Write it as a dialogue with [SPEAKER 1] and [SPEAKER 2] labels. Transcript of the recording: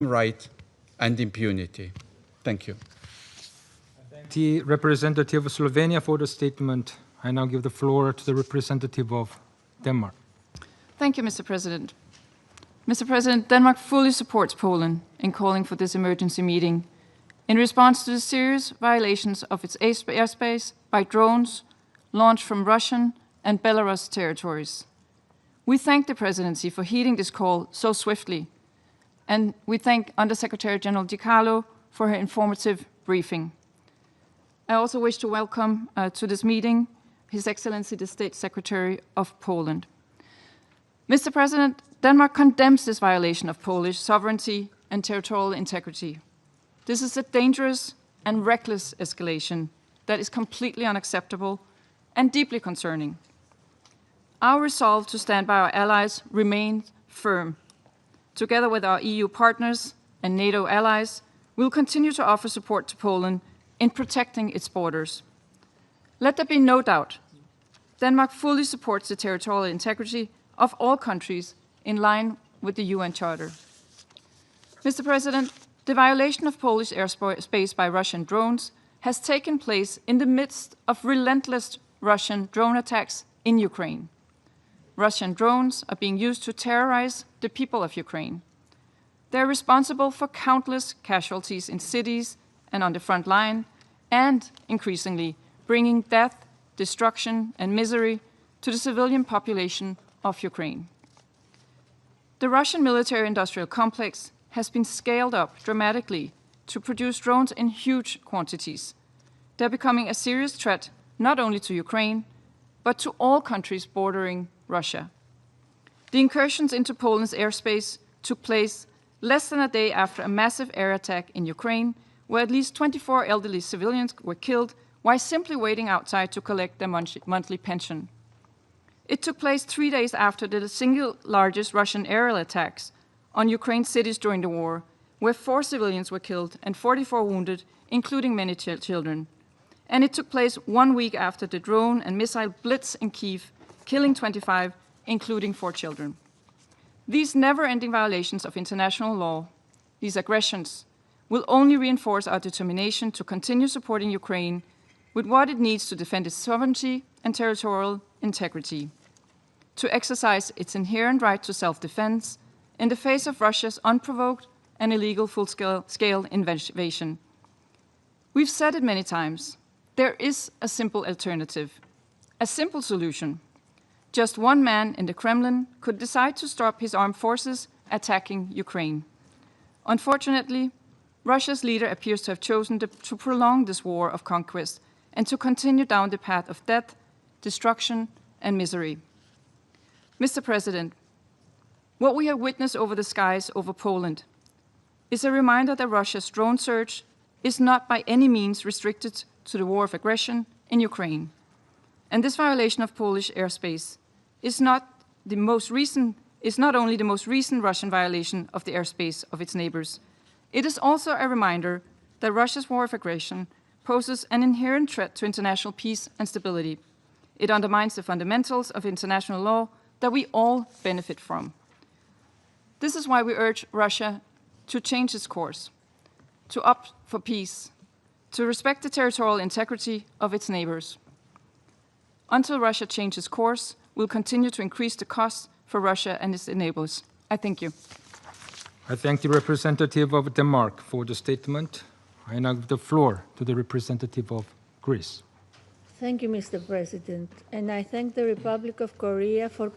[SPEAKER 1] right and impunity. Thank you.
[SPEAKER 2] I thank the representative of Slovenia for the statement. I now give the floor to the representative of Denmark.
[SPEAKER 3] Thank you, Mr. President. Mr. President, Denmark fully supports Poland in calling for this emergency meeting in response to the serious violations of its airspace by drones launched from Russian and Belarus territories. We thank the Presidency for heeding this call so swiftly, and we thank Undersecretary General Di Carlo for her informative briefing. I also wish to welcome to this meeting His Excellency the State Secretary of Poland. Mr. President, Denmark condemns this violation of Polish sovereignty and territorial integrity. This is a dangerous and reckless escalation that is completely unacceptable and deeply concerning. Our resolve to stand by our allies remains firm. Together with our EU partners and NATO allies, we will continue to offer support to Poland in protecting its borders. Let there be no doubt, Denmark fully supports the territorial integrity of all countries in line with the UN Charter. Mr. President, the violation of Polish airspace by Russian drones has taken place in the midst of relentless Russian drone attacks in Ukraine. Russian drones are being used to terrorize the people of Ukraine. They're responsible for countless casualties in cities and on the front line, and increasingly bringing death, destruction, and misery to the civilian population of Ukraine. The Russian military-industrial complex has been scaled up dramatically to produce drones in huge quantities. They're becoming a serious threat not only to Ukraine, but to all countries bordering Russia. The incursions into Poland's airspace took place less than a day after a massive air attack in Ukraine, where at least 24 elderly civilians were killed while simply waiting outside to collect their monthly pension. It took place 3 days after the single largest Russian aerial attacks on Ukraine's cities during the war, where 4 civilians were killed and 44 wounded, including many children. And it took place 1 week after the drone and missile blitz in Kyiv, killing 25, including 4 children. These never-ending violations of international law, these aggressions, will only reinforce our determination to continue supporting Ukraine with what it needs to defend its sovereignty and territorial integrity, to exercise its inherent right to self-defense in the face of Russia's unprovoked and illegal full-scale invasion. We've said it many times, there is a simple alternative, a simple solution. Just one man in the Kremlin could decide to stop his armed forces attacking Ukraine. Unfortunately, Russia's leader appears to have chosen to prolong this war of conquest and to continue down the path of death, destruction, and misery. Mr. President, what we have witnessed over the skies over Poland is a reminder that Russia's drone surge is not by any means restricted to the war of aggression in Ukraine. And this violation of Polish airspace is not only the most recent Russian violation of the airspace of its neighbors. It is also a reminder that Russia's war of aggression poses an inherent threat to international peace and stability. It undermines the fundamentals of international law that we all benefit from. This is why we urge Russia to change its course, to opt for peace, to respect the territorial integrity of its neighbors. Until Russia changes course, we'll continue to increase the costs for Russia and its enablers. I thank you.
[SPEAKER 2] I thank the representative of Denmark for the statement. I now give the floor to the representative of Greece.
[SPEAKER 4] Thank you, Mr. President, and I thank the Republic of Korea for